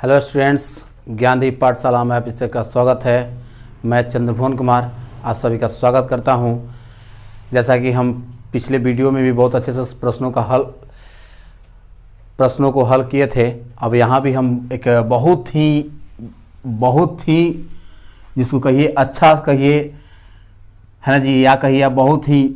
Hello students, Gyandeep पाठशाला में आप का स्वागत है। मैं चंद्रभुवन कुमार आप सभी का स्वागत करता हूं। जैसा कि हम पिछले वीडियो में भी बहुत अच्छे से प्रश्नों को हल किए थे, अब यहाँ भी हम एक बहुत ही जिसको कहिए अच्छा कहिए है ना जी, या कहिए बहुत ही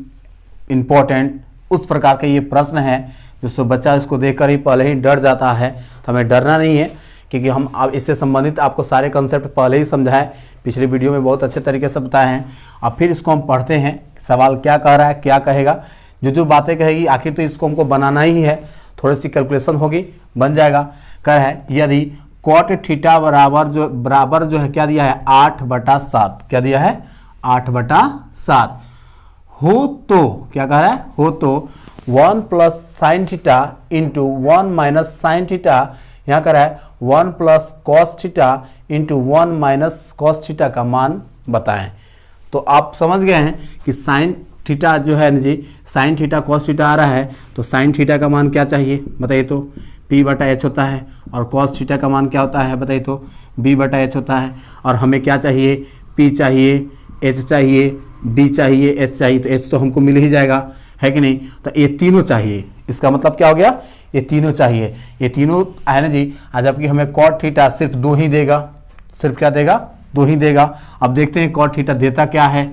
इम्पोर्टेंट उस प्रकार के ये प्रश्न है जिससे बच्चा इसको देखकर ही पहले ही डर जाता है। तो हमें डरना नहीं है, क्योंकि हम अब इससे संबंधित आपको सारे कंसेप्ट पहले ही समझाए, पिछले वीडियो में बहुत अच्छे तरीके से बताए हैं। अब फिर इसको हम पढ़ते हैं, सवाल क्या कह रहा है, क्या कहेगा, जो बातें कहेगी आखिर तो इसको हमको बनाना ही है, थोड़ी सी कैलकुलेशन होगी, बन जाएगा। कह रहा है यदि कॉट थीटा बराबर जो है क्या दिया है 8/7, क्या दिया है 8/7 हो तो क्या कह रहा है, हो तो 1 + sin theta into 1 - sin theta, यहाँ कर रहा है 1 + cos theta into 1 - cos theta का मान बताएं। तो आप समझ गए हैं कि sin थीटा जो है ना जी, sin थीटा cos थीटा आ रहा है, तो sin थीटा का मान क्या चाहिए बताइए तो P/H होता है, और cos थीटा का मान क्या होता है बताइए तो B/H होता है। और हमें क्या चाहिए, P चाहिए, H चाहिए, B चाहिए, H चाहिए, तो H तो हमको मिल ही जाएगा, है कि नहीं। तो ये तीनों चाहिए, इसका मतलब क्या हो गया, ये तीनों चाहिए, ये तीनों है ना जी। जबकि हमें कॉट थीटा सिर्फ 2 ही देगा, सिर्फ क्या देगा 2 ही देगा। अब देखते हैं कॉट थीटा देता क्या है,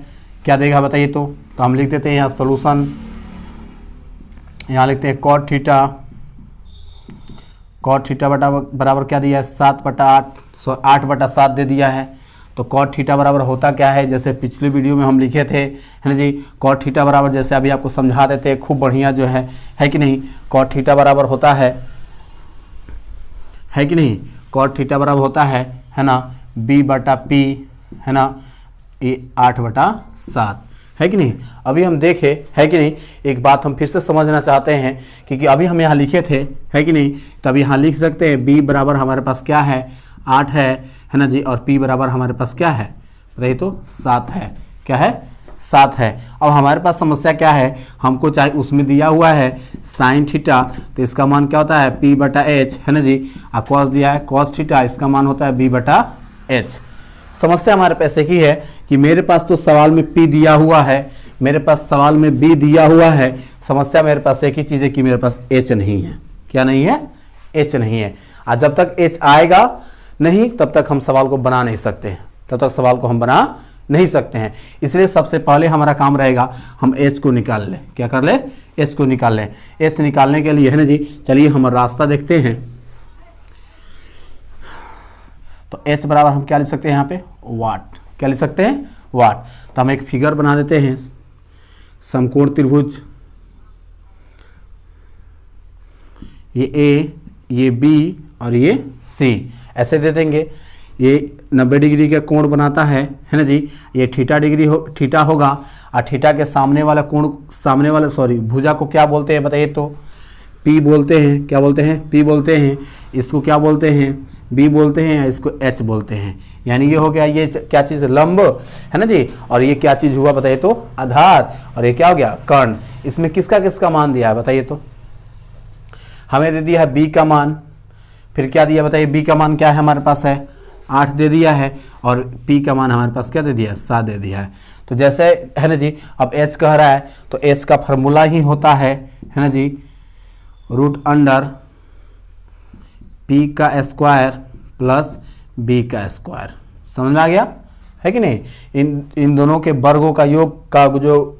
क्या देगा बताइए तो हम लिख देते हैं यहाँ सोल्यूशन, यहाँ लिखते हैं कॉट थीटा बराबर क्या दिया है 7/8, 8/7 दे दिया है। तो कॉट थीटा बराबर होता क्या है, जैसे पिछले वीडियो में हम लिखे थे है ना जी, कॉट थीटा बराबर जैसे अभी आपको समझा देते हैं खूब बढ़िया जो है कि नहीं। कॉट थीटा बराबर होता है कि नहीं, कॉट थीटा बराबर होता है ना B/P, है ना, ये 8/7 है कि नहीं। अभी हम देखें है कि नहीं, एक बात हम फिर से समझना चाहते हैं, क्योंकि अभी हम यहाँ लिखे थे है कि नहीं, तब यहाँ लिख सकते हैं B बराबर हमारे पास क्या है 8 है ना जी, और P बराबर हमारे पास क्या है बताइए तो 7 है, क्या है 7 है। अब हमारे पास समस्या क्या है, हमको चाहे उसमें दिया हुआ है sin थीटा, तो इसका मान क्या होता है P/H, है ना जी, और cos दिया है cos थीटा, इसका मान होता है B/H। समस्या हमारे पास एक ही है कि मेरे पास तो सवाल में P दिया हुआ है, मेरे पास सवाल में B दिया हुआ है, समस्या मेरे पास एक ही चीज़ है कि मेरे पास H नहीं है। क्या नहीं है, H नहीं है। और जब तक H आएगा नहीं तब तक हम सवाल को बना नहीं सकते हैं, तब तक सवाल को हम बना नहीं सकते हैं। इसलिए सबसे पहले हमारा काम रहेगा हम H को निकाल लें, क्या कर ले, H को निकाल लें। H निकालने के लिए है ना जी, चलिए हम रास्ता देखते हैं। तो H बराबर हम क्या लिख सकते हैं यहाँ पे वाट, क्या लिख सकते हैं वाट। तो हम एक फिगर बना देते हैं, समकोण त्रिभुज, ये A, ये B और ये C ऐसे दे देंगे। ये 90 डिग्री का कोण बनाता है ना जी, ये थीटा होगा, और थीटा के सामने वाला कोण, भुजा को क्या बोलते हैं बताइए तो P बोलते हैं, क्या बोलते हैं P बोलते हैं। इसको क्या बोलते हैं B बोलते हैं, या इसको H बोलते हैं। यानी ये हो गया, ये क्या चीज़ लंब है ना जी, और ये क्या चीज़ हुआ बताइए तो आधार, और ये क्या हो गया कर्ण। इसमें किसका मान दिया है बताइए तो, हमें दे दिया है B का मान, फिर क्या दिया बताइए B का मान क्या है हमारे पास है 8 दे दिया है, और P का मान हमारे पास क्या दे दिया है 7 दे दिया है। तो जैसे है ना जी, अब H कह रहा है तो H का फॉर्मूला ही होता है ना जी, √अंडर P का स्क्वायर प्लस B का स्क्वायर। समझ में आ गया है कि नहीं। इन दोनों के वर्गों का योग का जो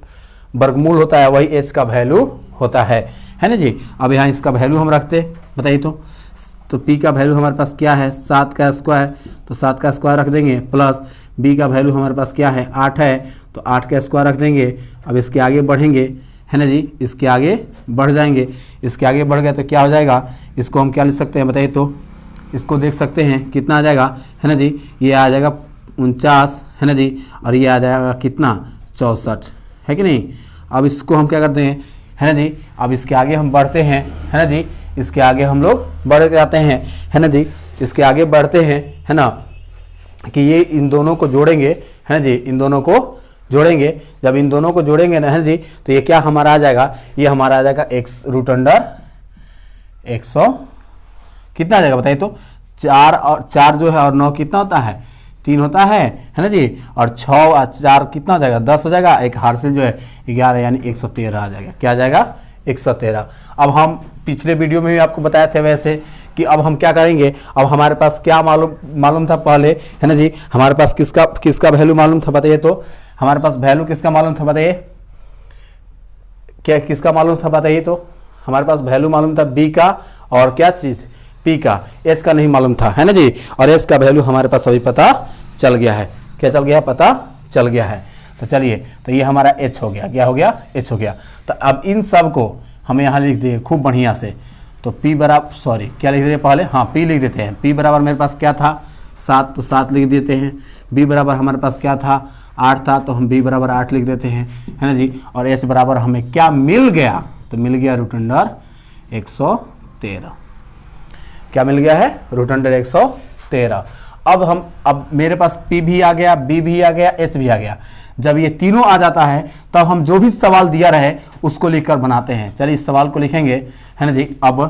वर्गमूल होता है वही H का वैल्यू होता है ना जी। अब यहाँ इसका वैल्यू हम रखते बताइए तो P का वैल्यू हमारे पास क्या है 7 का स्क्वायर, तो 7 का स्क्वायर रख देंगे, प्लस B का वैल्यू हमारे पास क्या है 8 है, तो 8 का स्क्वायर रख देंगे। अब इसके आगे बढ़ेंगे है ना जी, इसके आगे बढ़ जाएंगे, इसके आगे बढ़ गए तो क्या हो जाएगा, इसको हम क्या लिख सकते हैं बताइए तो, इसको देख सकते हैं कितना आ जाएगा है ना जी, ये आ जाएगा 49 है ना जी, और ये आ जाएगा कितना 64 है कि नहीं। अब इसको हम क्या करते हैं है ना जी, अब इसके आगे हम बढ़ते हैं है ना जी, इसके आगे हम लोग बढ़ जाते हैं है ना जी, इसके आगे बढ़ते हैं है ना, कि ये इन दोनों को जोड़ेंगे है ना जी, इन दोनों को जोड़ेंगे। जब इन दोनों को जोड़ेंगे ना है जी, तो ये क्या हमारा आ जाएगा, ये हमारा आ जाएगा x √100 कितना आ जाएगा बताइए तो 4 और 4 जो है और 9 कितना होता है 3 होता है ना जी। और 6 और 4 कितना हो जाएगा 10 हो जाएगा। एक हासिल जो है 11 यानी 113 आ जाएगा। क्या आ जाएगा 113। अब हम पिछले वीडियो में भी आपको बताए थे वैसे कि अब हम क्या करेंगे। अब हमारे पास क्या मालूम था पहले है ना जी। हमारे पास किसका वैल्यू मालूम था बताइए। तो हमारे पास वैल्यू किसका मालूम था बताइए। क्या किसका मालूम था बताइए। तो हमारे पास वैल्यू मालूम था बी का और क्या चीज़ पी का। एच का नहीं मालूम था है ना जी। और एच का वैल्यू हमारे पास अभी पता चल गया है। क्या चल गया पता चल गया है। तो चलिए तो ये हमारा एच हो गया। क्या हो गया एच हो गया। तो अब इन सब को हम यहाँ लिख दिए खूब बढ़िया से। तो P बराबर सॉरी क्या लिख देते पहले हाँ P लिख देते हैं। P बराबर मेरे पास क्या था 7 तो 7 लिख देते हैं। B बराबर हमारे पास क्या था 8 था तो हम B बराबर 8 लिख देते हैं है ना जी। और H बराबर हमें क्या मिल गया तो मिल गया √113। क्या मिल गया है √113। अब मेरे पास P भी आ गया B भी आ गया H भी आ गया। जब ये तीनों आ जाता है तब हम जो भी सवाल दिया रहे उसको लिखकर बनाते हैं। चलिए इस सवाल को लिखेंगे है ना जी। अब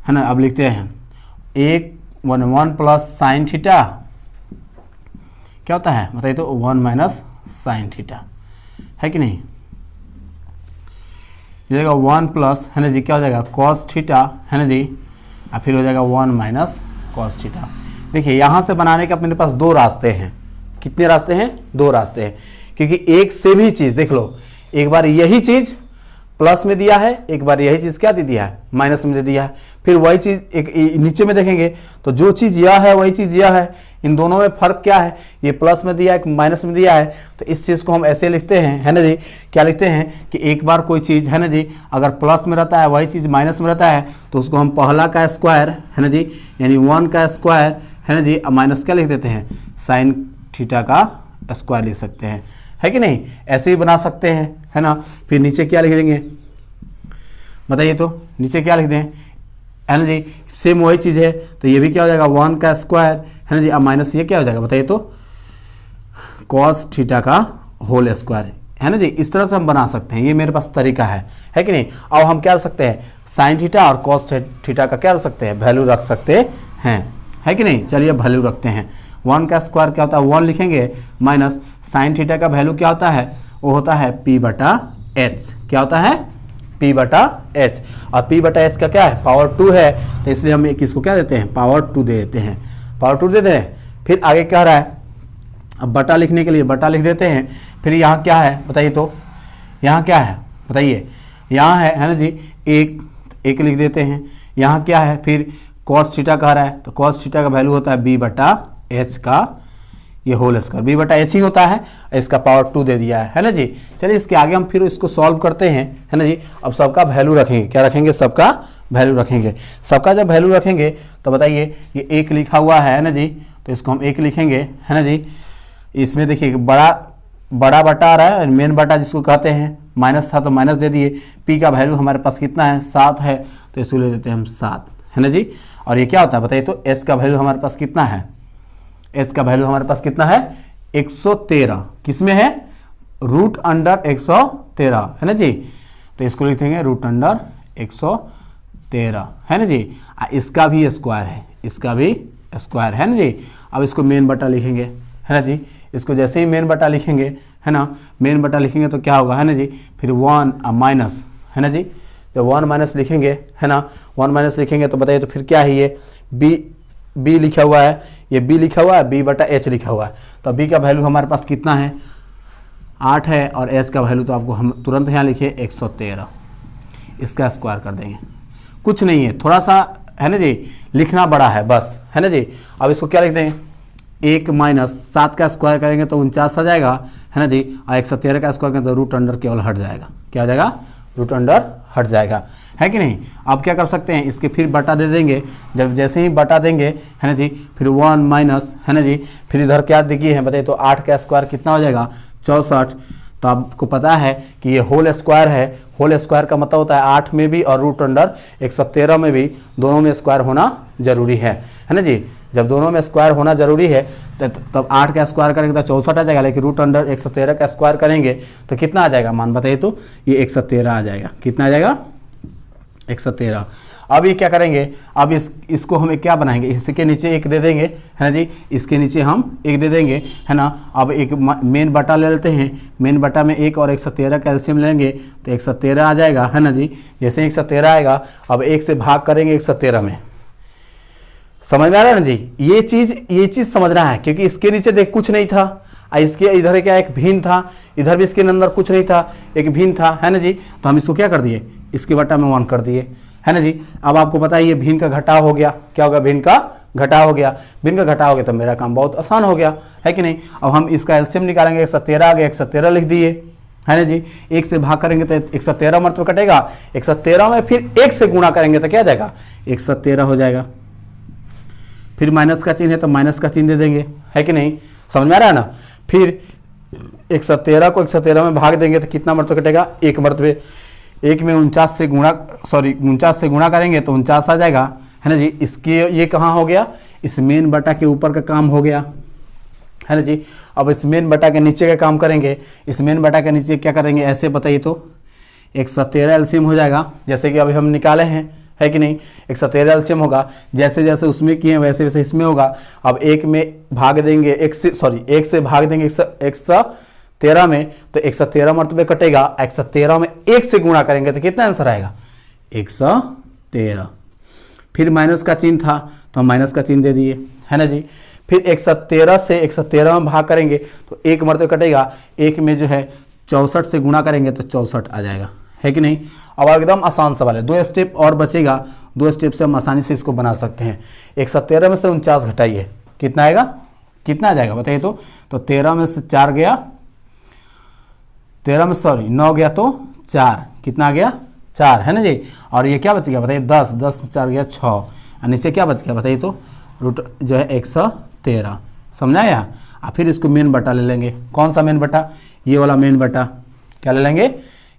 है ना अब लिखते हैं 1 प्लस साइन थीटा क्या होता है बताइए। तो 1 माइनस साइन थीटा है कि नहीं। ये जाएगा 1 प्लस है ना जी क्या हो जाएगा कॉस थीटा है ना जी। और फिर हो जाएगा 1 माइनस कॉस थीटा। देखिए यहाँ से बनाने के अपने पास 2 रास्ते हैं। कितने रास्ते हैं 2 रास्ते हैं। क्योंकि एक से भी चीज़ देख लो एक बार यही चीज़ प्लस में दिया है एक बार यही चीज़ क्या दे दिया है माइनस में दे दिया है। फिर वही चीज़ एक नीचे में देखेंगे तो जो चीज़ यह है वही चीज़ यह है। इन दोनों में फ़र्क क्या है ये प्लस में दिया है एक माइनस में दिया है। तो इस चीज़ को हम ऐसे लिखते हैं है ना जी। क्या लिखते हैं कि एक बार कोई चीज़ है ना जी अगर प्लस में रहता है वही चीज़ माइनस में रहता है तो उसको हम पहला का स्क्वायर है ना जी यानी 1 का स्क्वायर है ना जी माइनस क्या लिख देते हैं साइन थीटा का स्क्वायर लिख सकते हैं है कि नहीं। ऐसे ही बना सकते हैं है ना। फिर नीचे क्या लिख देंगे बताइए। तो नीचे क्या लिख दें है ना जी सेम वही चीज़ है। तो ये भी क्या हो जाएगा 1 का स्क्वायर है ना जी। अब माइनस ये क्या हो जाएगा बताइए। तो कॉस थीटा का होल स्क्वायर है ना जी। इस तरह से हम बना सकते हैं। ये मेरे पास तरीका है कि नहीं। अब हम क्या रख सकते हैं साइन थीटा और कॉस थीटा का क्या रख सकते हैं वैल्यू रख सकते हैं है कि नहीं। चलिए वैल्यू रखते हैं। 1 का स्क्वायर क्या होता है 1 लिखेंगे माइनस साइन थीटा का वैल्यू क्या होता है वो होता है P/H। क्या होता है P/H। और P/H का क्या है पावर 2 है तो इसलिए हम किसको क्या देते हैं पावर 2 दे देते हैं। पावर 2 देते हैं। फिर आगे क्या रहा है अब बटा लिखने के लिए बटा लिख देते हैं। फिर यहाँ क्या है बताइए। तो यहाँ क्या है बताइए। यहाँ है ना जी 1 लिख देते हैं। यहाँ क्या है फिर कॉस थीटा कह रहा है तो कॉस थीटा का वैल्यू होता है B/H का ये होल स्क्वायर B/H ही होता है। इसका पावर 2 दे दिया है ना जी। चलिए इसके आगे हम फिर इसको सॉल्व करते हैं है ना जी। अब सबका वैल्यू रखेंगे। क्या रखेंगे सबका वैल्यू रखेंगे। सबका जब वैल्यू रखेंगे तो बताइए ये 1 लिखा हुआ है ना जी। तो इसको हम 1 लिखेंगे है ना जी। इसमें देखिए बड़ा बटा आ रहा है मेन बटा जिसको कहते हैं माइनस था तो माइनस दे दिए। P का वैल्यू हमारे पास कितना है 7 है तो इसको ले देते हैं हम 7 है ना जी। और ये क्या होता है बताइए। तो S का वैल्यू हमारे पास कितना है S का वैल्यू हमारे पास कितना है 113। किसमें है √113 है ना जी। तो इसको लिख देंगे √113 है ना जी। इसका भी स्क्वायर है इसका भी स्क्वायर है ना जी। अब इसको मेन बटा लिखेंगे है ना जी। इसको जैसे ही मेन बटा लिखेंगे है ना मेन बटा लिखेंगे तो क्या होगा है ना जी। फिर 1 माइनस है ना जी। तो 1 माइनस लिखेंगे है ना 1 माइनस लिखेंगे तो बताइए। तो फिर क्या है ये B लिखा हुआ है ये B लिखा हुआ है B/H लिखा हुआ है। तो B का वैल्यू हमारे पास कितना है 8 है और H का वैल्यू तो आपको हम तुरंत यहाँ लिखे 113। इसका स्क्वायर कर देंगे कुछ नहीं है थोड़ा सा है ना जी लिखना बड़ा है बस है ना जी। अब इसको क्या लिख देंगे 1 माइनस 7 का स्क्वायर करेंगे तो 49 आ जाएगा है ना जी। और 113 का स्क्वायर करेंगे तो √अंडर केवल हट जाएगा। क्या आ जाएगा √अंडर हट जाएगा है कि नहीं। आप क्या कर सकते हैं इसके फिर बटा दे देंगे। जब जैसे ही बटा देंगे है ना जी फिर 1 माइनस है ना जी। फिर इधर क्या देखिए है बताइए। तो 8 का स्क्वायर कितना हो जाएगा 64। तो आपको पता है कि ये होल स्क्वायर है। होल स्क्वायर का मतलब होता है 8 में भी और √113 में भी दोनों में स्क्वायर होना जरूरी है ना जी। जब दोनों में स्क्वायर होना जरूरी है तब 8 का स्क्वायर करेंगे तो 64 आ जाएगा। लेकिन √113 का स्क्वायर करेंगे तो कितना आ जाएगा मान बताइए। तो ये 113 आ जाएगा। कितना आ जाएगा 113। अब ये क्या करेंगे, अब इसको हम क्या बनाएंगे, इसके नीचे एक दे देंगे, है ना जी, इसके नीचे हम एक दे देंगे, है ना। अब एक मेन बटा ले लेते हैं, मेन बटा में 1 और 113 का एलसीएम लेंगे तो 113 आ जाएगा, है ना जी। जैसे 113 आएगा, अब 1 से भाग करेंगे 113 में, समझ में आ रहा है ना जी। ये चीज़ समझना है, क्योंकि इसके नीचे देख कुछ नहीं था, इसके इधर क्या एक भिन्न था, इधर भी इसके अंदर कुछ नहीं था, एक भिन्न था, है ना जी। तो हम इसको क्या कर दिए, इसके बटा में 1 कर दिए, है ना जी। अब आपको पता है ये भिन्न का घटाव हो गया, क्या होगा, भिन्न का घटाव हो गया, भिन्न का घटाव हो गया तो मेरा काम बहुत आसान हो गया, है कि नहीं। अब हम इसका एलसीएम निकालेंगे, 113 आ गया, 113 लिख दिए, है ना जी। 1 से भाग करेंगे तो 113 मर्तबे कटेगा, 113 में फिर 1 से गुणा करेंगे तो क्या आ जाएगा, 117 हो जाएगा। फिर माइनस का चिन्ह है तो माइनस का चिन्ह दे देंगे, है कि नहीं, समझ में आ रहा है ना। फिर 117 को 117 में भाग देंगे तो कितना मर्तबे कटेगा, 1 मर्तबे, 1 में 49 से गुणा करेंगे तो 49 आ जाएगा, है ना जी। इसके ये कहाँ हो गया, इस मेन बटा के ऊपर का काम हो गया, है ना जी। अब इस मेन बटा के नीचे का काम करेंगे, इस मेन बटा के नीचे क्या करेंगे, ऐसे बताइए तो 117 एलसीएम हो जाएगा, जैसे कि अभी हम निकाले हैं, है कि नहीं। 117 एलसीएम होगा, जैसे जैसे उसमें किए वैसे वैसे इसमें होगा। अब 1 में भाग देंगे 1 से भाग देंगे 113 में तो 113 मर्तबे कटेगा, 113 में 1 से गुणा करेंगे तो कितना आंसर आएगा, 113। फिर माइनस का चिन्ह था तो हम माइनस का चिन्ह दे दिए, है ना जी। फिर 117 से 113 में भाग करेंगे तो 1 मर्तबे कटेगा, 1 में जो है 64 से गुणा करेंगे तो 64 आ जाएगा, है कि नहीं। अब एकदम आसान सवाल है, 2 स्टेप और बचेगा, 2 स्टेप से हम आसानी से इसको बना सकते हैं। 117 में से 49 घटाइए, कितना आएगा, कितना आ जाएगा बताइए तो 13 में से 4 गया, 9 गया तो 4, कितना आ गया, 4, है ना जी। और ये क्या बच गया बताइए, 10 में 4 गया 6, और नीचे क्या बच गया बताइए तो रूट जो है 113, समझाया। और फिर इसको मेन बटा ले लेंगे, कौन सा मेन बटा, ये वाला मेन बटा, क्या ले लेंगे,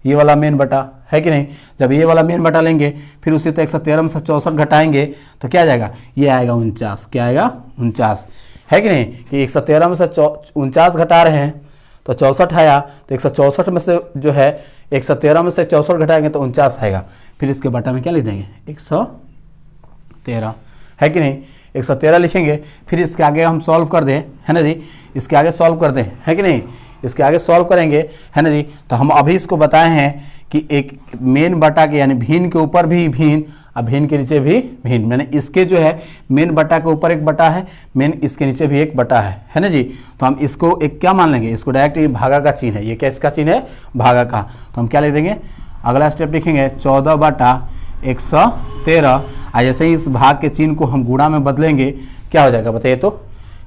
ये वाला मेन बटा, है कि नहीं। जब ये वाला मेन बटा लेंगे फिर उसी तो 113 में से 64 घटाएंगे तो क्या आ जाएगा, ये आएगा 49, क्या आएगा 49, है कि नहीं। कि 113 में से 49 घटा रहे हैं तो 64 आया, तो 164 में से जो है 113 में से 64 घटाएंगे तो 49 आएगा। फिर इसके बटा में क्या लिख देंगे, 113, है कि नहीं। 113 लिखेंगे, फिर इसके आगे हम सॉल्व कर दें, है ना जी, इसके आगे सॉल्व कर दें, है कि नहीं, इसके आगे सॉल्व करेंगे, है ना जी। तो हम अभी इसको बताए हैं कि एक मेन बटा के यानी भिन्न के ऊपर भी भिन्न और भिन्न के नीचे भी भिन्न, मैंने इसके जो है मेन बटा के ऊपर एक बटा है, मेन इसके नीचे भी एक बटा है ना जी। तो हम इसको एक क्या मान लेंगे, इसको डायरेक्ट ये भागा का चिन्ह है, ये क्या इसका चिन्ह है, भागा का। तो हम क्या लिख देंगे, अगला स्टेप लिखेंगे 14/113, और जैसे ही इस भाग के चिन्ह को हम गुणा में बदलेंगे क्या हो जाएगा बताइए तो,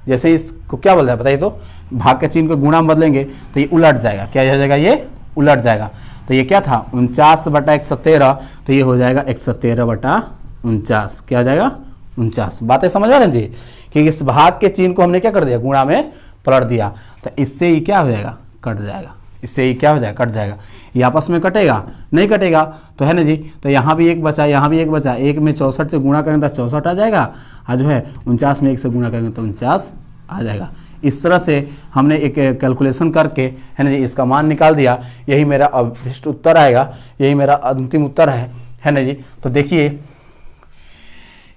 जैसे इसको क्या बोल रहा है बताइए तो, भाग के चिन्ह को गुणा में बदलेंगे तो ये उलट जाएगा, क्या हो जाएगा, ये उलट जाएगा। तो ये क्या था 49/113, तो ये हो जाएगा 117/49, क्या हो जाएगा 49। बातें समझ आ रही हैं जी, कि इस भाग के चिन्ह को हमने क्या कर दिया, गुणा में पलट दिया, तो इससे ही क्या हो जाएगा, कट जाएगा, इससे ही क्या हो जाएगा, कट जाएगा। ये आपस में कटेगा, नहीं कटेगा तो, है ना जी। तो यहाँ भी एक बचा, यहाँ भी एक बचा, 1 में 64 से गुणा करेंगे तो 64 आ जाएगा, और जो है 49 में 1 से गुणा करेंगे तो 49 आ जाएगा। इस तरह से हमने एक कैलकुलेशन करके, है ना जी, इसका मान निकाल दिया। यही मेरा अभिष्ट उत्तर आएगा, यही मेरा अंतिम उत्तर है ना जी। तो देखिए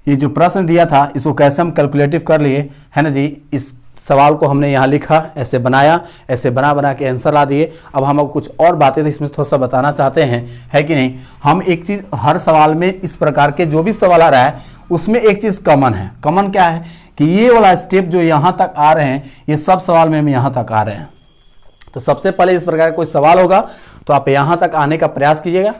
ये जो प्रश्न दिया था इसको कैसे हम कैलकुलेटिव कर लिए, है ना जी। इस सवाल को हमने यहाँ लिखा, ऐसे बनाया, ऐसे बना के आंसर ला दिए। अब हम कुछ और बातें तो इसमें थोड़ा सा बताना चाहते हैं, है कि नहीं। हम एक चीज़ हर सवाल में, इस प्रकार के जो भी सवाल आ रहा है उसमें एक चीज़ कॉमन है। कॉमन क्या है कि ये वाला स्टेप जो यहाँ तक आ रहे हैं, ये सब सवाल में यहाँ तक आ रहे हैं। तो सबसे पहले इस प्रकार का कोई सवाल होगा तो आप यहाँ तक आने का प्रयास कीजिएगा,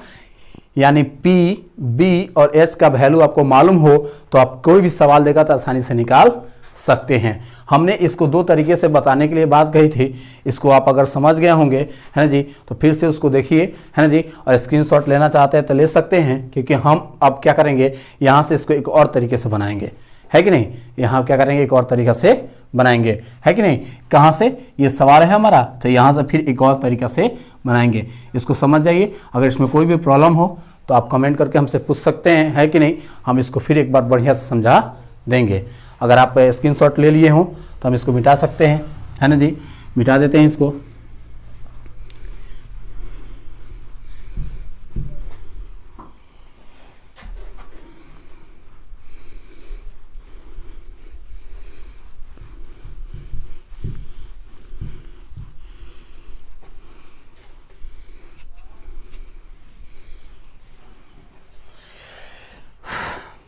यानी P, B और S का वैल्यू आपको मालूम हो तो आप कोई भी सवाल देगा तो आसानी से निकाल सकते हैं। हमने इसको 2 तरीके से बताने के लिए बात कही थी, इसको आप अगर समझ गए होंगे, है ना जी, तो फिर से उसको देखिए, है ना जी। और स्क्रीनशॉट लेना चाहते हैं तो ले सकते हैं, क्योंकि हम अब क्या करेंगे, यहाँ से इसको एक और तरीके से बनाएंगे, है कि नहीं। यहाँ क्या करेंगे, एक और तरीका से बनाएंगे, है कि नहीं। कहाँ से, ये सवाल है हमारा, तो यहाँ से फिर एक और तरीका से बनाएंगे। इसको समझ जाइए। अगर इसमें कोई भी प्रॉब्लम हो तो आप कमेंट करके हमसे पूछ सकते हैं, है कि नहीं। हम इसको फिर एक बार बढ़िया से समझा देंगे। अगर आप स्क्रीनशॉट ले लिए हों तो हम इसको मिटा सकते हैं, है ना जी, मिटा देते हैं इसको।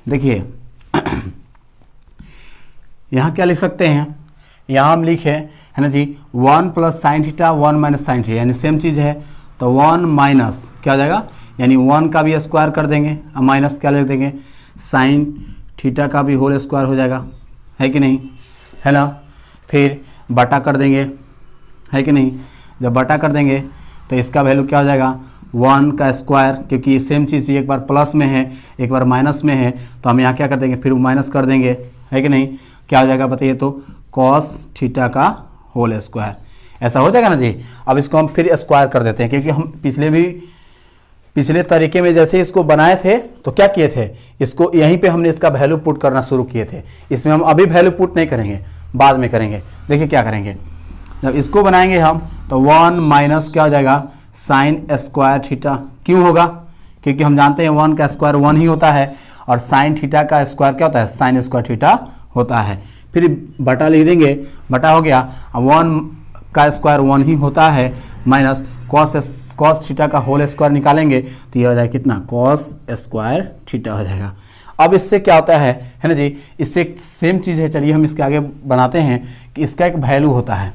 देखिए यहाँ क्या लिख सकते हैं, यहाँ हम लिखे है ना जी 1 plus sine theta 1 minus sine theta, यानी सेम चीज़ है तो 1 माइनस क्या हो जाएगा, यानी 1 का भी स्क्वायर कर देंगे और माइनस क्या लिख देंगे साइन थीटा का भी होल स्क्वायर हो जाएगा, है कि नहीं, है ना। फिर बटा कर देंगे, है कि नहीं। जब बटा कर देंगे तो इसका वैल्यू क्या हो जाएगा 1 का स्क्वायर, क्योंकि सेम चीज़ एक बार प्लस में है एक बार माइनस में है तो हम यहाँ क्या कर देंगे फिर माइनस कर देंगे, है कि नहीं। क्या हो जाएगा बताइए तो कॉस थीटा का होल स्क्वायर, ऐसा हो जाएगा ना जी। अब इसको हम फिर स्क्वायर कर देते हैं, क्योंकि हम पिछले तरीके में जैसे इसको बनाए थे तो क्या किए थे, इसको यहीं पे हमने इसका वैल्यू पुट करना शुरू किए थे। इसमें हम अभी वैल्यू पुट नहीं करेंगे, बाद में करेंगे। देखिए क्या करेंगे, जब इसको बनाएंगे हम तो 1 माइनस क्या हो जाएगा साइन स्क्वायर थीटा। क्यों होगा, क्योंकि हम जानते हैं 1 का स्क्वायर 1 ही होता है और साइन थीटा का स्क्वायर क्या होता है साइन स्क्वायर थीटा होता है। फिर बटा लिख देंगे, बटा हो गया, 1 का स्क्वायर 1 ही होता है माइनस कॉस थीटा का होल स्क्वायर निकालेंगे तो ये हो जाएगा कितना कॉस स्क्वायर थीटा हो जाएगा। अब इससे क्या होता है ना जी, इससे सेम चीज़ है, चलिए हम इसके आगे बनाते हैं कि इसका एक वैल्यू होता है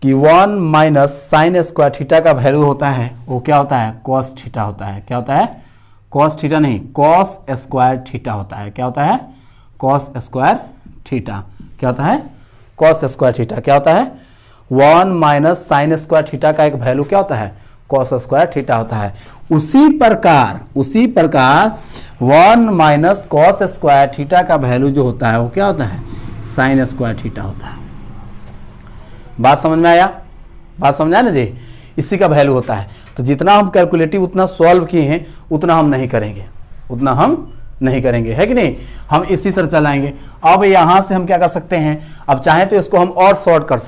कि 1 माइनस साइन स्क्वायर थीटा का वैल्यू होता है वो क्या होता है कॉस थीटा होता है। क्या होता है कॉस थीटा नहीं कॉस स्क्वायर थीटा होता है। क्या होता है कॉस स्क्वायर थीटा। क्या होता है कॉस स्क्वायर थीटा। क्या होता है 1 माइनस साइन स्क्वायर थीटा का एक वैल्यू क्या होता है कॉस स्क्वायर थीटा होता है। उसी प्रकार 1 माइनस कॉस स्क्वायर थीटा का वैल्यू जो होता है वो क्या होता है साइन स्क्वायर थीटा होता है। बात समझ में आया, बात समझ आया ना जी। इसी का वैल्यू होता है। तो जितना हम कैलकुलेटिव उतना सॉल्व किए हैं उतना हम नहीं करेंगे, है कि नहीं। हम इसी तरह चलाएंगे। अब यहाँ से हम क्या कर सकते हैं, अब चाहें तो इसको हम और शॉर्ट कर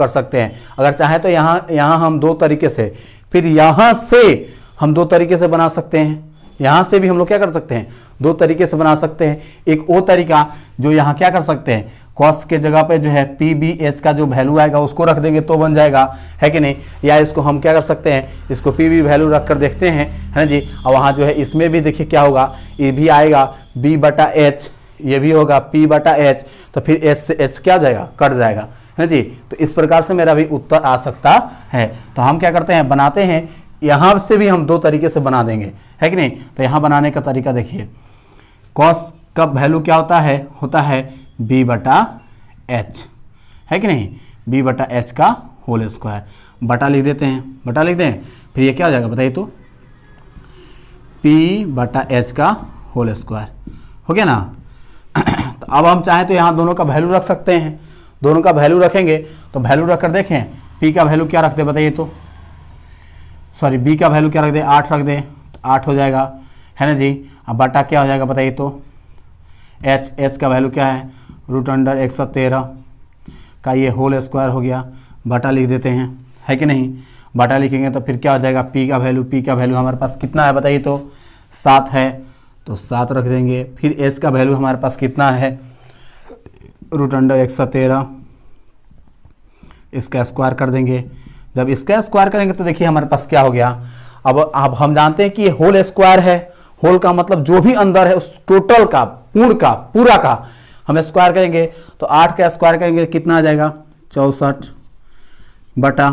सकते हैं, अगर चाहें तो यहाँ हम दो तरीके से, फिर यहाँ से हम दो तरीके से बना सकते हैं। यहाँ से भी हम लोग क्या कर सकते हैं दो तरीके से बना सकते हैं। एक वो तरीका जो यहाँ क्या कर सकते हैं कॉस के जगह पे जो है पी बी एच का जो वैल्यू आएगा उसको रख देंगे तो बन जाएगा, है कि नहीं। या इसको हम क्या कर सकते हैं इसको पी बी वैल्यू रख कर देखते हैं, है ना जी। और वहाँ जो है इसमें भी देखिए क्या होगा, ये भी आएगा बी बटा एच, ये भी होगा पी बटा एच, तो फिर एच से एच क्या हो जाएगा कट जाएगा, है ना जी। तो इस प्रकार से मेरा भी उत्तर आ सकता है। तो हम क्या करते हैं बनाते हैं, यहाँ से भी हम दो तरीके से बना देंगे, है कि नहीं। तो यहाँ बनाने का तरीका देखिए, कॉस का वैल्यू क्या होता है बी बटा एच, है कि नहीं, बी बटा एच का होल स्क्वायर। बटा लिख देते हैं, फिर ये क्या हो जाएगा बताइए तो पी बटा एच का होल स्क्वायर हो गया ना। तो अब हम चाहें तो यहाँ दोनों का वैल्यू रख सकते हैं, दोनों का वैल्यू रखेंगे तो वैल्यू रख कर देखें पी का वैल्यू क्या रख दे बताइए तो, सॉरी बी का वैल्यू क्या रख दे 8 रख दे तो 8 हो जाएगा, है ना जी। अब बटा क्या हो जाएगा बताइए तो एच का वैल्यू क्या है √113 का ये होल स्क्वायर हो गया। बटा लिख देते हैं, है कि नहीं। बटा लिखेंगे तो फिर क्या हो जाएगा पी का वैल्यू हमारे पास कितना है बताइए तो 7 है, तो 7 रख देंगे। फिर एच का वैल्यू हमारे पास कितना है √113, इसका स्क्वायर कर देंगे। जब इसका स्क्वायर करेंगे तो देखिए हमारे पास क्या हो गया। अब हम जानते हैं कि ये होल स्क्वायर है, होल का मतलब जो भी अंदर है उस टोटल का पूरा का हम स्क्वायर करेंगे तो 8 का स्क्वायर करेंगे कितना आ जाएगा 64 बटा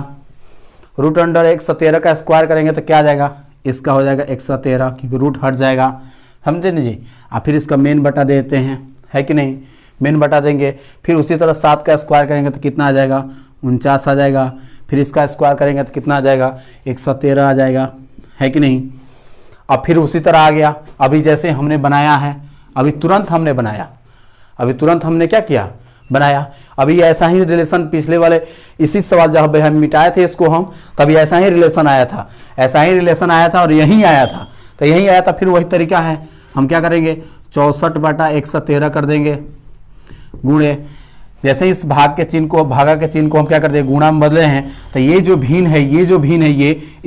√113 का स्क्वायर करेंगे तो क्या आ जाएगा इसका हो जाएगा 113, क्योंकि रूट हट जाएगा, समझे नहीं जी। अब फिर इसका मेन बटा देते हैं, है कि नहीं, मेन बटा देंगे। फिर उसी तरह 7 का स्क्वायर करेंगे तो कितना आ जाएगा 49 आ जाएगा। फिर इसका स्क्वायर करेंगे तो कितना आ जाएगा 113 आ जाएगा, है कि नहीं। अब फिर उसी तरह आ गया, अभी जैसे हमने बनाया है, अभी तुरंत हमने क्या किया बनाया। अभी ऐसा ही रिलेशन पिछले वाले इसी सवाल जब हम मिटाए थे इसको हम, तभी ऐसा ही रिलेशन आया था और यहीं आया था। फिर वही तरीका है, हम क्या करेंगे 64 बटा 113 कर देंगे गुणे, जैसे इस भागा के चिन्ह को हम क्या कर देंगे गुणा में बदले हैं तो ये जो भिन्न है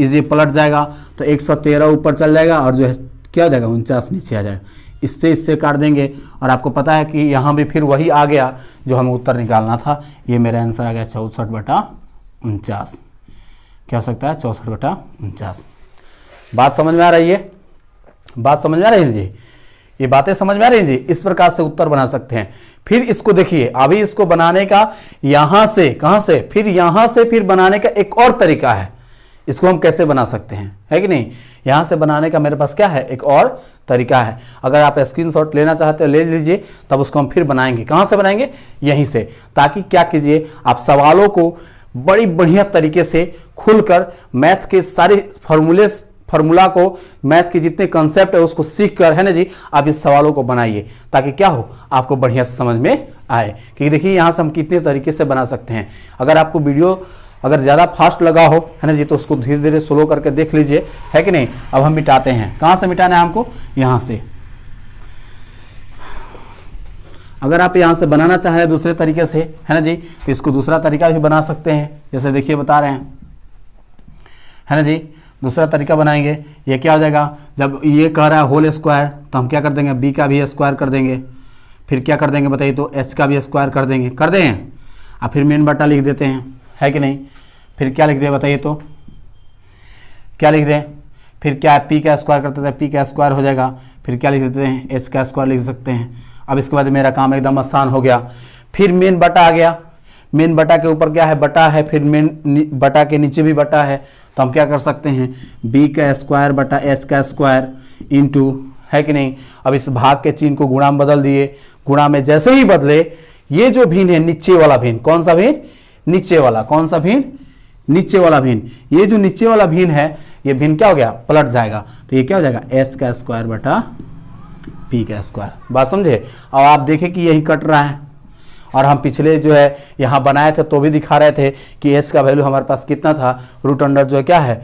ये पलट जाएगा तो 113 ऊपर चल जाएगा और जो है क्या हो जाएगा 49 नीचे आ जाएगा। इससे काट देंगे और आपको पता है कि यहाँ भी फिर वही आ गया जो हमें उत्तर निकालना था। ये मेरा आंसर आ गया 64 बटा 49। क्या हो सकता है 64 बटा 49। बात समझ में आ रही है, बात समझ में आ रही है जी, ये बातें समझ में आ रही हैं जी। इस प्रकार से उत्तर बना सकते हैं। फिर इसको देखिए, अभी इसको बनाने का यहां से, कहां से, फिर यहां से फिर बनाने का एक और तरीका है। इसको हम कैसे बना सकते हैं, है कि नहीं। यहां से बनाने का मेरे पास क्या है, एक और तरीका है। अगर आप स्क्रीनशॉट लेना चाहते हो ले लीजिए, तब उसको हम फिर बनाएंगे। कहां से बनाएंगे, यहीं से, ताकि क्या कीजिए, आप सवालों को बड़ी बढ़िया तरीके से खुलकर मैथ के सारे फॉर्मूला को, मैथ के जितने कंसेप्ट है उसको सीख कर, है ना जी, आप इस सवालों को बनाइए, ताकि क्या हो, आपको बढ़िया से समझ में आए। क्योंकि देखिए यहाँ से हम कितने तरीके से बना सकते हैं। अगर आपको वीडियो अगर ज़्यादा फास्ट लगा हो, है ना जी, तो उसको धीरे धीरे स्लो करके देख लीजिए, है कि नहीं। अब हम मिटाते हैं। कहाँ से मिटाना है हमको, यहाँ से। अगर आप यहाँ से बनाना चाहें दूसरे तरीके से, है ना जी, तो इसको दूसरा तरीका भी बना सकते हैं। जैसे देखिए बता रहे हैं, है ना जी, दूसरा तरीका बनाएंगे। ये क्या हो जाएगा, जब ये कह रहा है होल स्क्वायर, तो हम क्या कर देंगे, बी का भी स्क्वायर कर देंगे। फिर क्या कर देंगे बताइए, तो एच का भी स्क्वायर कर देंगे, कर दें। और फिर मेन बटा लिख देते हैं, है कि नहीं। फिर क्या लिख दें बताइए, तो क्या लिख दें, फिर क्या है, पी का स्क्वायर करते थे, पी का स्क्वायर हो जाएगा। फिर क्या लिख देते हैं, एच का स्क्वायर लिख सकते हैं। अब इसके बाद मेरा काम एकदम आसान हो गया। फिर मेन बटा आ गया, मेन बटा के ऊपर क्या है, बटा है, फिर मेन बटा के नीचे भी बटा है। तो हम क्या कर सकते हैं, बी का स्क्वायर बटा एच का स्क्वायर इंटू, है कि नहीं। अब इस भाग के चिन्ह को गुणा में बदल दिए। गुणा में जैसे ही बदले, ये जो भिन्न है नीचे वाला भिन्न, कौन सा भिन्न, नीचे वाला, कौन सा भिन्न, नीचे वाला भिन्न। ये जो नीचे वाला भिन्न है, ये भिन्न क्या हो गया, पलट जाएगा। तो ये क्या हो जाएगा, एच का स्क्वायर बटा पी का स्क्वायर। बात समझे। और आप देखें कि यही कट रहा है। और हम पिछले जो है यहाँ बनाए थे तो भी दिखा रहे थे कि एच का वैल्यू हमारे पास कितना था, रूट अंडर जो है क्या है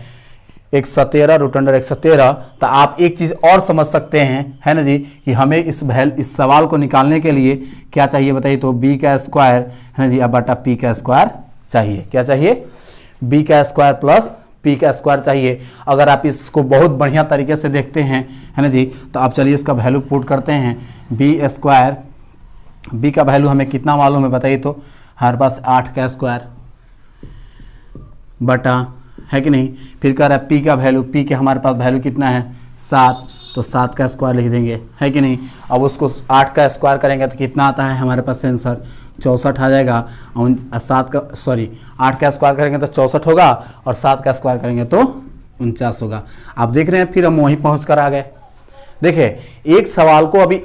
113, रूट अंडर 113। तो आप एक चीज़ और समझ सकते हैं, है ना जी, कि हमें इस सवाल को निकालने के लिए क्या चाहिए बताइए, तो बी का स्क्वायर, है ना जी, अब बटा पी का स्क्वायर चाहिए। क्या चाहिए, बी का स्क्वायर प्लस पी का स्क्वायर चाहिए। अगर आप इसको बहुत बढ़िया तरीके से देखते हैं, है ना जी, तो आप चलिए इसका वैल्यू पुट करते हैं। बी स्क्वायर, बी का वैल्यू हमें कितना मालूम है बताइए, तो हमारे पास 8 का स्क्वायर बटा, है कि नहीं। फिर कह रहा है पी का वैल्यू, पी के हमारे पास वैल्यू कितना है 7, तो 7 का स्क्वायर लिख देंगे, है कि नहीं। अब उसको 8 का स्क्वायर करेंगे तो कितना आता है हमारे पास आंसर, 64 आ जाएगा। और 8 का स्क्वायर करेंगे तो 64 होगा, और 7 का स्क्वायर करेंगे तो 49 होगा। आप देख रहे हैं, फिर हम वहीं पहुँच कर आ गए। देखिए एक सवाल को अभी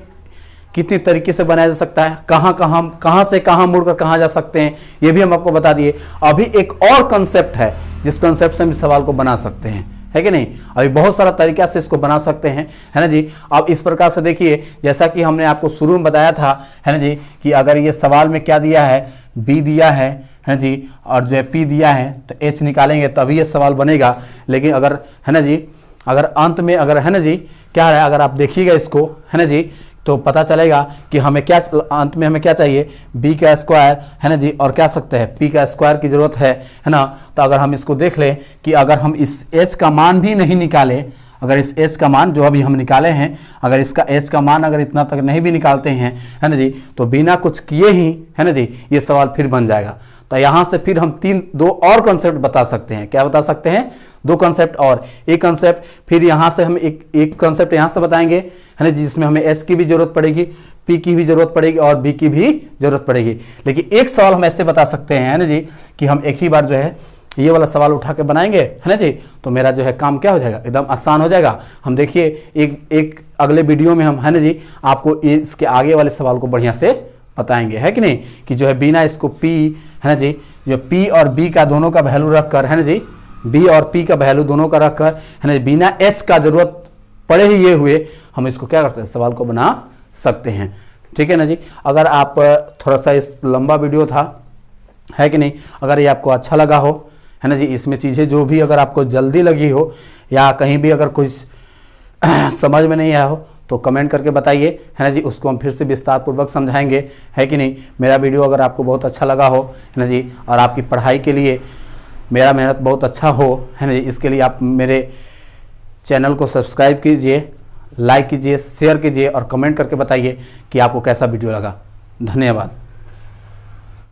कितने तरीके से बनाया जा सकता है, कहाँ से कहाँ मुड़कर कहाँ जा सकते हैं, ये भी हम आपको बता दिए। अभी एक और कंसेप्ट है जिस कंसेप्ट से हम इस सवाल को बना सकते हैं, है कि नहीं। अभी बहुत सारा तरीका से इसको बना सकते हैं, है ना जी। अब इस प्रकार से देखिए, जैसा कि हमने आपको शुरू में बताया था, है ना जी, कि अगर ये सवाल में क्या दिया है, बी दिया है ना जी, और जो है पी दिया है, तो एच निकालेंगे तभी ये सवाल बनेगा। लेकिन अगर, है ना जी, अगर अंत में अगर, है ना जी, क्या है, अगर आप देखिएगा इसको, है ना जी, तो पता चलेगा कि हमें क्या, अंत में हमें क्या चाहिए, बी का स्क्वायर, है ना जी, और क्या सकते हैं, पी का स्क्वायर की जरूरत है ना। तो अगर हम इसको देख लें कि अगर हम इस एच का मान भी नहीं निकाले, अगर इस एच का मान जो अभी हम निकाले हैं, अगर इसका एच का मान अगर इतना तक नहीं भी निकालते हैं, है ना जी, तो बिना कुछ किए ही, है ना जी, ये सवाल फिर बन जाएगा। तो यहाँ से फिर हम दो और कंसेप्ट बता सकते हैं। क्या बता सकते हैं, 2 कंसेप्ट और। एक कंसेप्ट फिर यहाँ से हम एक कंसेप्ट यहाँ से बताएंगे, है ना जी, जिसमें हमें एच की भी जरूरत पड़ेगी, पी की भी जरूरत पड़ेगी और बी की भी जरूरत पड़ेगी। लेकिन एक सवाल हम ऐसे बता सकते हैं, है ना जी, कि हम एक ही बार जो है ये वाला सवाल उठा के बनाएंगे, है ना जी, तो मेरा जो है काम क्या हो जाएगा, एकदम आसान हो जाएगा। हम देखिए एक अगले वीडियो में हम, है ना जी, आपको इसके आगे वाले सवाल को बढ़िया से बताएंगे, है कि नहीं, कि जो है बिना इसको पी, है ना जी, जो पी और बी का दोनों का वैल्यू रखकर, है ना जी, बी और पी का वैल्यू दोनों का रखकर, है ना, बिना एच का जरूरत पड़े ही ये हुए हम इसको क्या करते हैं, सवाल को बना सकते हैं। ठीक है ना जी। अगर आप थोड़ा सा इस लंबा वीडियो था, है कि नहीं, अगर ये आपको अच्छा लगा हो, है ना जी, इसमें चीज़ें जो भी अगर आपको जल्दी लगी हो या कहीं भी अगर कुछ समझ में नहीं आया हो तो कमेंट करके बताइए, है ना जी, उसको हम फिर से विस्तार पूर्वक समझाएंगे, है कि नहीं। मेरा वीडियो अगर आपको बहुत अच्छा लगा हो, है ना जी, और आपकी पढ़ाई के लिए मेरा मेहनत बहुत अच्छा हो, है ना जी, इसके लिए आप मेरे चैनल को सब्सक्राइब कीजिए, लाइक कीजिए, शेयर कीजिए और कमेंट करके बताइए कि आपको कैसा वीडियो लगा। धन्यवाद।